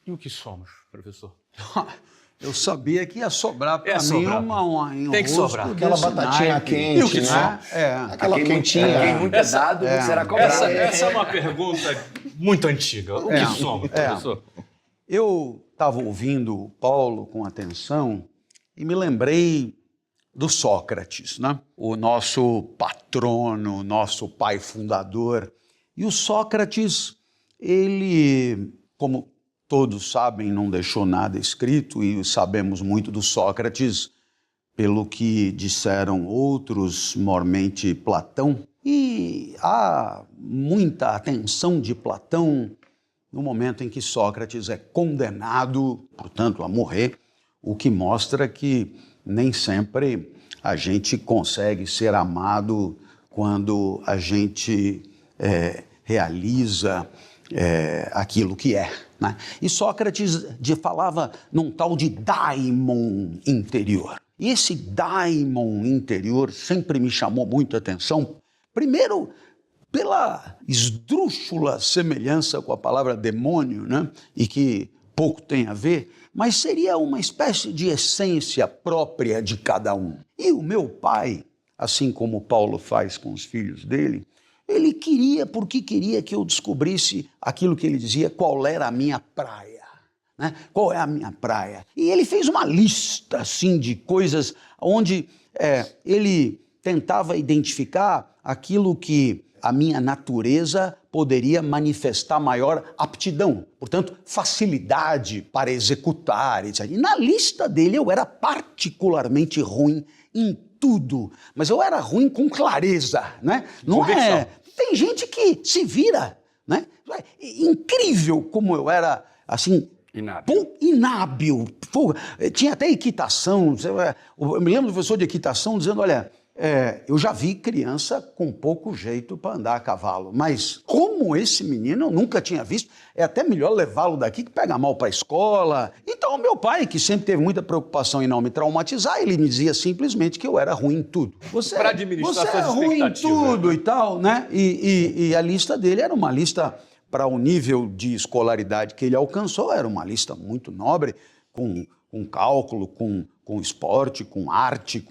E o que somos, professor? Eu sabia que ia sobrar para mim um tem que sobrar. Aquela batatinha quente, E o que né? Aquela quentinha. Quem muito é dado, será cobrado. Essa é uma pergunta muito antiga. O que somos, professor? Eu estava ouvindo o Paulo com atenção e me lembrei do Sócrates, né? O nosso patrono, nosso pai fundador. E o Sócrates, ele, como todos sabem, não deixou nada escrito, e sabemos muito do Sócrates pelo que disseram outros, mormente Platão. E há muita atenção de Platão no momento em que Sócrates é condenado, portanto, a morrer, o que mostra que nem sempre a gente consegue ser amado quando a gente realiza aquilo que é. Né? E Sócrates falava num tal de daimon interior. E esse daimon interior sempre me chamou muito a atenção. Primeiro, pela esdrúxula semelhança com a palavra demônio, né? E que pouco tem a ver, mas seria uma espécie de essência própria de cada um. E o meu pai, assim como Paulo faz com os filhos dele, ele queria, porque queria que eu descobrisse aquilo que ele dizia, qual era a minha praia. Né? Qual é a minha praia? E ele fez uma lista assim, de coisas onde ele tentava identificar aquilo que a minha natureza poderia manifestar maior aptidão, portanto, facilidade para executar, etc. E na lista dele eu era particularmente ruim em tudo, mas eu era ruim com clareza, né? Não é? Tem gente que se vira, né? Incrível como eu era, assim, inábil. Tinha até equitação. Eu me lembro do professor de equitação dizendo, olha, eu já vi criança com pouco jeito para andar a cavalo, mas como esse menino eu nunca tinha visto, é até melhor levá-lo daqui que pega mal para a escola. Então meu pai, que sempre teve muita preocupação em não me traumatizar, ele me dizia simplesmente que eu era ruim em tudo. Você é ruim em tudo, né? E tal, né? E a lista dele era uma lista, para o nível de escolaridade que ele alcançou, era uma lista muito nobre, com cálculo, com esporte, com arte,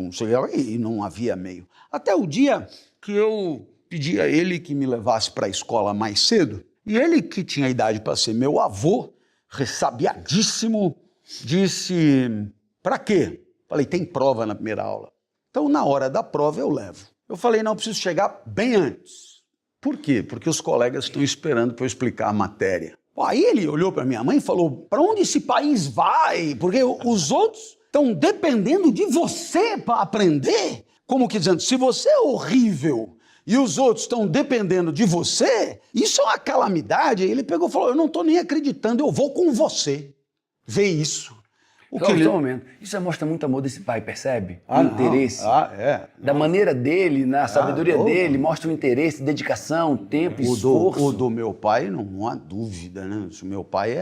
e não havia meio. Até o dia que eu pedi a ele que me levasse para a escola mais cedo, e ele, que tinha idade para ser meu avô, ressabiadíssimo, disse, para quê? Falei, tem prova na primeira aula. Então, na hora da prova, eu levo. Eu falei, não, eu preciso chegar bem antes. Por quê? Porque os colegas estão esperando para eu explicar a matéria. Aí ele olhou para minha mãe e falou, para onde esse país vai? Porque os outros estão dependendo de você para aprender. Como que dizendo, se você é horrível e os outros estão dependendo de você, isso é uma calamidade. Aí ele pegou e falou, eu não estou nem acreditando, eu vou com você ver isso. Só um momento. Isso mostra muito amor desse pai, percebe? O interesse. Da maneira dele, na sabedoria dele, mostra o interesse, dedicação, tempo, esforço. O do meu pai, não há dúvida, né? O meu pai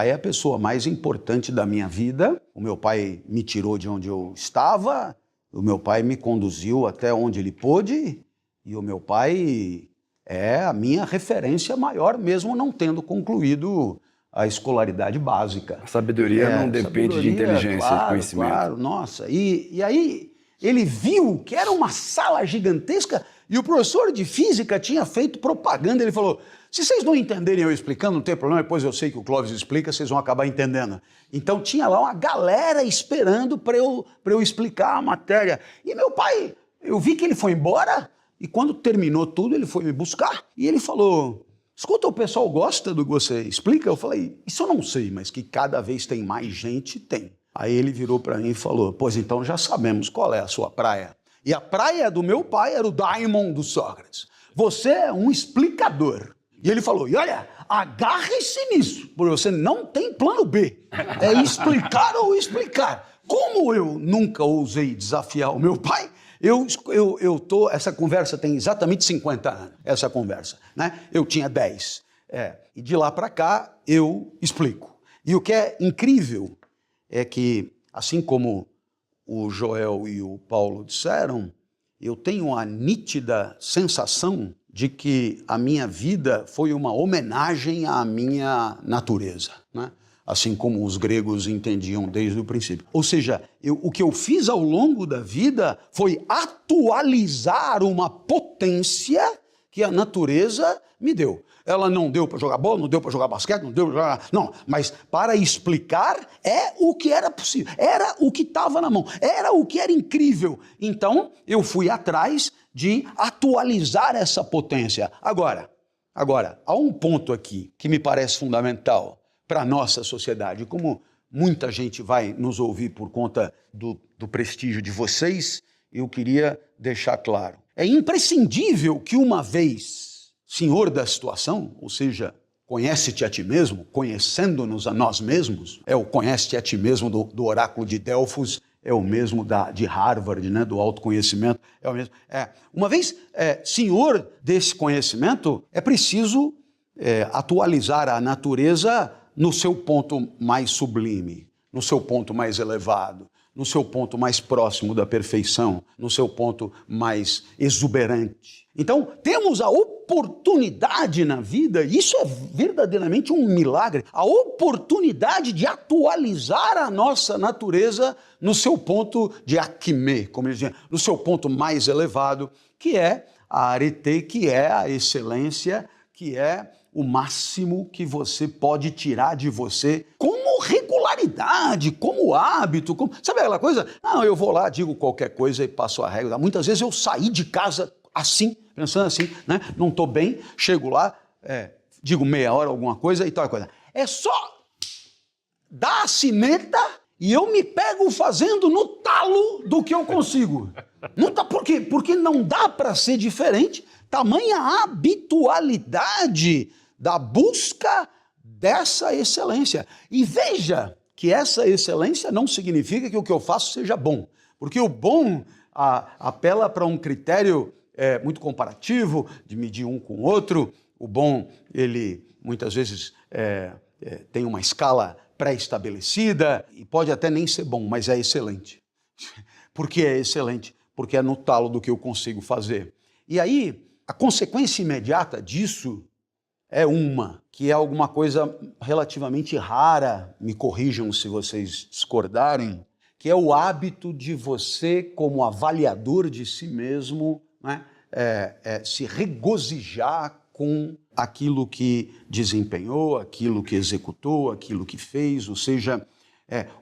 é a pessoa mais importante da minha vida. O meu pai me tirou de onde eu estava, o meu pai me conduziu até onde ele pôde, e o meu pai é a minha referência maior, mesmo não tendo concluído a escolaridade básica. A sabedoria não depende de inteligência, de conhecimento. Claro, nossa. E aí ele viu que era uma sala gigantesca e o professor de física tinha feito propaganda. Ele falou, se vocês não entenderem eu explicando, não tem problema, depois eu sei que o Clóvis explica, vocês vão acabar entendendo. Então tinha lá uma galera esperando para eu explicar a matéria. E meu pai, eu vi que ele foi embora e quando terminou tudo, ele foi me buscar e ele falou, escuta, o pessoal gosta do que você explica? Eu falei, isso eu não sei, mas que cada vez tem mais gente, tem. Aí ele virou para mim e falou, pois então já sabemos qual é a sua praia. E a praia do meu pai era o daimon do Sócrates. Você é um explicador. E ele falou, e olha, agarre-se nisso, porque você não tem plano B. É explicar ou explicar. Como eu nunca ousei desafiar o meu pai, essa conversa tem exatamente 50 anos, essa conversa, né? Eu tinha 10. E de lá para cá eu explico. E o que é incrível é que, assim como o Joel e o Paulo disseram, eu tenho a nítida sensação de que a minha vida foi uma homenagem à minha natureza, né? Assim como os gregos entendiam desde o princípio. Ou seja, o que eu fiz ao longo da vida foi atualizar uma potência que a natureza me deu. Ela não deu para jogar bola, não deu para jogar basquete, não deu para jogar... Não, mas para explicar é o que era possível, era o que estava na mão, era o que era incrível. Então, eu fui atrás de atualizar essa potência. Agora, há um ponto aqui que me parece fundamental para a nossa sociedade. Como muita gente vai nos ouvir por conta do prestígio de vocês, eu queria deixar claro. É imprescindível que uma vez senhor da situação, ou seja, conhece-te a ti mesmo, conhecendo-nos a nós mesmos, é o conhece-te a ti mesmo do oráculo de Delfos, é o mesmo de Harvard, né, do autoconhecimento, é o mesmo. Uma vez senhor desse conhecimento, é preciso atualizar a natureza no seu ponto mais sublime, no seu ponto mais elevado, no seu ponto mais próximo da perfeição, no seu ponto mais exuberante. Então, temos a oportunidade na vida, isso é verdadeiramente um milagre, a oportunidade de atualizar a nossa natureza no seu ponto de acmé, como eles dizem, no seu ponto mais elevado, que é a arete, que é a excelência, que é o máximo que você pode tirar de você como regularidade, como hábito, sabe aquela coisa? Não, eu vou lá, digo qualquer coisa e passo a regra. Muitas vezes eu saí de casa assim, pensando assim, né? Não estou bem, chego lá, digo meia hora alguma coisa e tal coisa. É só dar a sineta e eu me pego fazendo no talo do que eu consigo. Por quê? Porque não dá para ser diferente, tamanha habitualidade da busca dessa excelência. E veja que essa excelência não significa que o que eu faço seja bom, porque o bom apela para um critério muito comparativo, de medir um com o outro. O bom, ele muitas vezes tem uma escala pré-estabelecida e pode até nem ser bom, mas é excelente. Por que é excelente? Porque é no talo do que eu consigo fazer. E aí, a consequência imediata disso é que é alguma coisa relativamente rara, me corrijam se vocês discordarem, que é o hábito de você, como avaliador de si mesmo, né, se regozijar com aquilo que desempenhou, aquilo que executou, aquilo que fez, ou seja,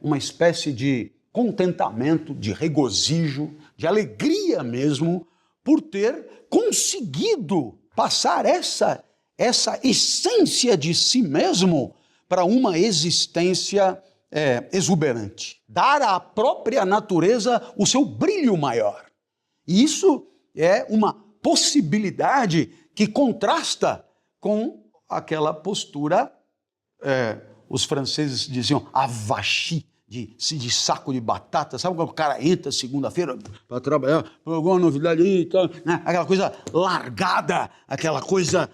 uma espécie de contentamento, de regozijo, de alegria mesmo, por ter conseguido passar essa essência de si mesmo para uma existência exuberante. Dar à própria natureza o seu brilho maior. E isso é uma possibilidade que contrasta com aquela postura, os franceses diziam avachi, de saco de batata. Sabe quando o cara entra segunda-feira para trabalhar, alguma novidade aí e tal, né? Aquela coisa largada, aquela coisa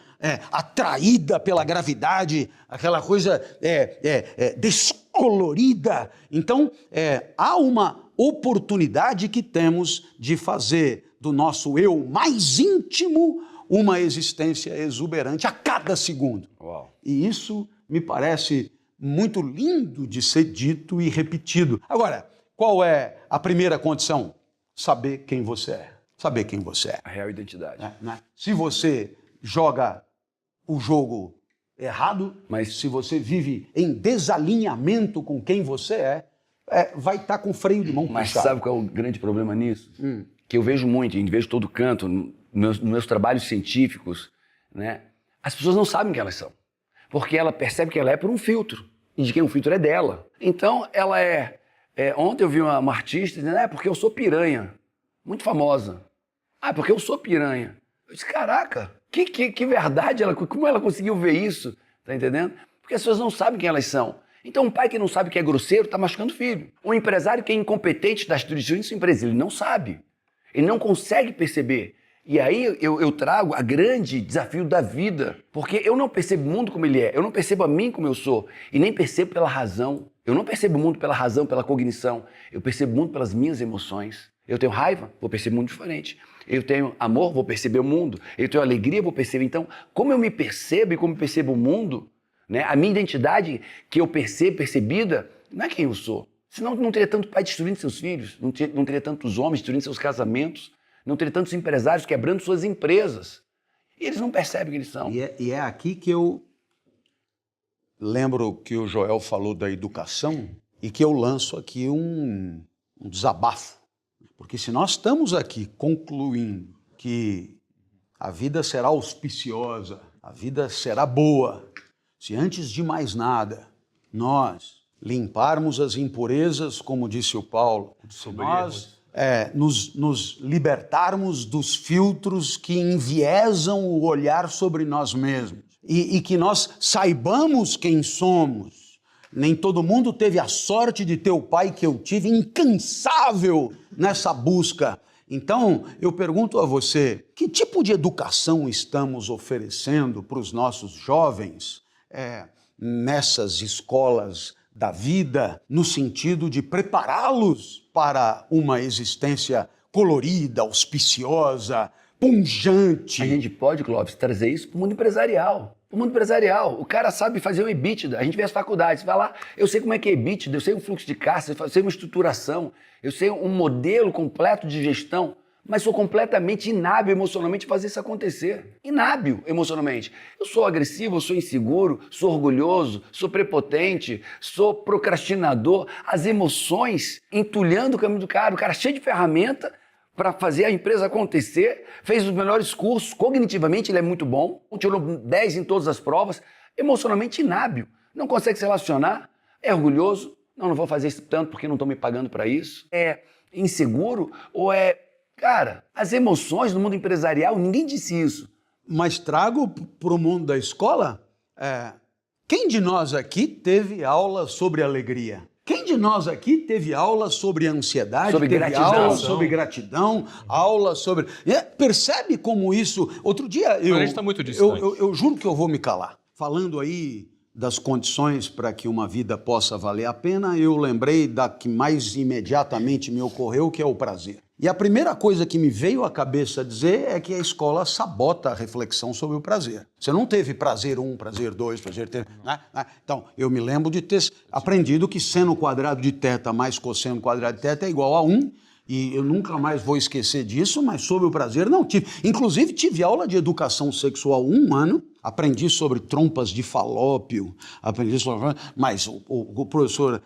atraída pela gravidade, aquela coisa descolorida. Então, há uma oportunidade que temos de fazer do nosso eu mais íntimo uma existência exuberante a cada segundo. Uau. E isso me parece muito lindo de ser dito e repetido. Agora, qual é a primeira condição? Saber quem você é. Saber quem você é. A real identidade. Né? Se você joga o jogo errado, mas se você vive em desalinhamento com quem você vai estar com freio de mão puxado. Mas sabe qual é o grande problema nisso? Que eu vejo muito, e vejo todo canto, nos meus trabalhos científicos, né? As pessoas não sabem quem elas são. Porque ela percebe que ela é por um filtro. E de quem o filtro é dela. Então, ela ontem eu vi uma artista dizendo, porque eu sou piranha. Muito famosa. Porque eu sou piranha. Eu disse, caraca, que verdade, como ela conseguiu ver isso? Tá entendendo? Porque as pessoas não sabem quem elas são. Então, um pai que não sabe que é grosseiro está machucando o filho. Um empresário que é incompetente das instituições da empresa, ele não sabe. Ele não consegue perceber. E aí eu trago a grande desafio da vida, porque eu não percebo o mundo como ele é, eu não percebo a mim como eu sou, e nem percebo pela razão. Eu não percebo o mundo pela razão, pela cognição. Eu percebo o mundo pelas minhas emoções. Eu tenho raiva, vou perceber o mundo diferente. Eu tenho amor, vou perceber o mundo. Eu tenho alegria, vou perceber. Então, como eu me percebo e como eu percebo o mundo, né? A minha identidade que eu percebo, percebida, não é quem eu sou. Senão não teria tanto pai destruindo seus filhos, não teria tantos homens destruindo seus casamentos, não teria tantos empresários quebrando suas empresas. E eles não percebem que eles são. E é aqui que eu lembro que o Joel falou da educação e que eu lanço aqui um desabafo. Porque se nós estamos aqui concluindo que a vida será auspiciosa, a vida será boa, se antes de mais nada nós limparmos as impurezas, como disse o Paulo, se nós nos libertarmos dos filtros que enviesam o olhar sobre nós mesmos e que nós saibamos quem somos. Nem todo mundo teve a sorte de ter o pai que eu tive, incansável nessa busca. Então, eu pergunto a você, que tipo de educação estamos oferecendo para os nossos jovens nessas escolas da vida, no sentido de prepará-los para uma existência colorida, auspiciosa, pungente? A gente pode, Clóvis, trazer isso para o mundo empresarial. O mundo empresarial, o cara sabe fazer um EBITDA. A gente vê as faculdades, vai lá, eu sei como é que é EBITDA, eu sei um fluxo de caixa, eu sei uma estruturação, eu sei um modelo completo de gestão, mas sou completamente inábil emocionalmente fazer isso acontecer. Inábil emocionalmente. Eu sou agressivo, eu sou inseguro, sou orgulhoso, sou prepotente, sou procrastinador. As emoções entulhando o caminho do cara cheio de ferramenta para fazer a empresa acontecer, fez os melhores cursos, cognitivamente ele é muito bom, tirou 10 em todas as provas, emocionalmente inábil, não consegue se relacionar, é orgulhoso, não vou fazer isso tanto porque não estão me pagando para isso, é inseguro ou é... Cara, as emoções no mundo empresarial, ninguém disse isso. Mas trago para o mundo da escola, quem de nós aqui teve aula sobre alegria? Quem de nós aqui teve aula sobre ansiedade, sobre teve gratidão. aula sobre gratidão, aula sobre... percebe como isso... Outro dia A gente está muito distante. eu juro que eu vou me calar. Falando aí das condições para que uma vida possa valer a pena, eu lembrei da que mais imediatamente me ocorreu, que é o prazer. E a primeira coisa que me veio à cabeça dizer é que a escola sabota a reflexão sobre o prazer. Você não teve prazer 1, prazer 2, prazer 3... Né? Então, eu me lembro de ter aprendido que seno quadrado de θ mais cosseno quadrado de θ é igual a 1, e eu nunca mais vou esquecer disso, mas sobre o prazer não tive. Inclusive, tive aula de educação sexual 1 ano, aprendi sobre trompas de falópio, aprendi sobre... Mas o professor...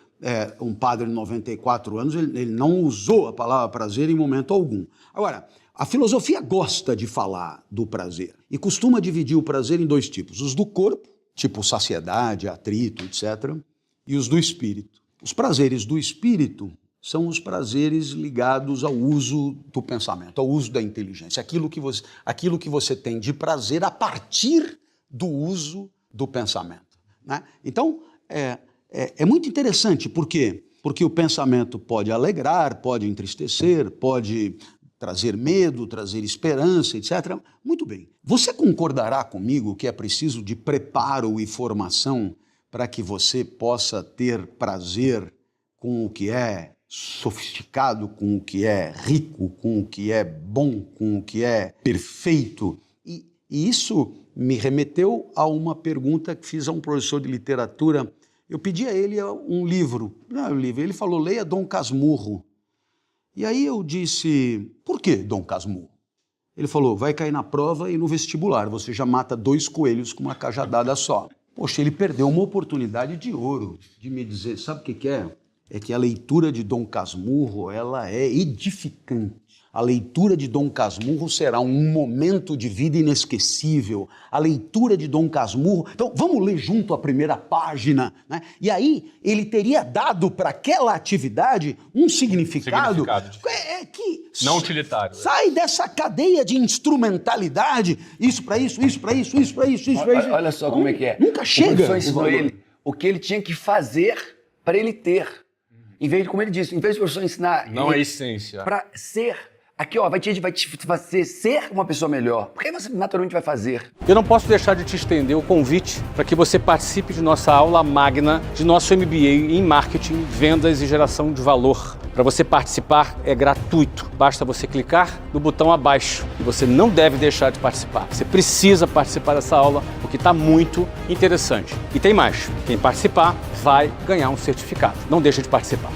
um padre de 94 anos, ele não usou a palavra prazer em momento algum. Agora, a filosofia gosta de falar do prazer e costuma dividir o prazer em 2 tipos. Os do corpo, tipo saciedade, atrito, etc., e os do espírito. Os prazeres do espírito são os prazeres ligados ao uso do pensamento, ao uso da inteligência, aquilo que você tem de prazer a partir do uso do pensamento, né? Então, é muito interessante, por quê? Porque o pensamento pode alegrar, pode entristecer, pode trazer medo, trazer esperança, etc. Muito bem. Você concordará comigo que é preciso de preparo e formação para que você possa ter prazer com o que é sofisticado, com o que é rico, com o que é bom, com o que é perfeito? E isso me remeteu a uma pergunta que fiz a um professor de literatura. Eu pedi a ele um livro. Ele falou, leia Dom Casmurro. E aí eu disse, por que Dom Casmurro? Ele falou, vai cair na prova e no vestibular, você já mata 2 coelhos com uma cajadada só. Poxa, ele perdeu uma oportunidade de ouro de me dizer, sabe o que é? É que a leitura de Dom Casmurro, ela é edificante. A leitura de Dom Casmurro será um momento de vida inesquecível. A leitura de Dom Casmurro... Então, vamos ler junto a primeira página, né? E aí, ele teria dado para aquela atividade um significado que não utilitário. Sai dessa cadeia de instrumentalidade. Isso para isso, isso para isso, isso para isso, isso para isso. Olha só como é que é. Nunca chega. O professor ensinou ele o que ele tinha que fazer para ele ter. Em vez de, como ele disse, em vez de o professor ensinar... Não é essência. Para ser... Aqui, ó, vai te fazer ser uma pessoa melhor. Porque aí você naturalmente vai fazer. Eu não posso deixar de te estender o convite para que você participe de nossa aula magna de nosso MBA em Marketing, Vendas e Geração de Valor. Para você participar é gratuito, basta você clicar no botão abaixo e você não deve deixar de participar. Você precisa participar dessa aula porque está muito interessante. E tem mais, quem participar vai ganhar um certificado. Não deixe de participar.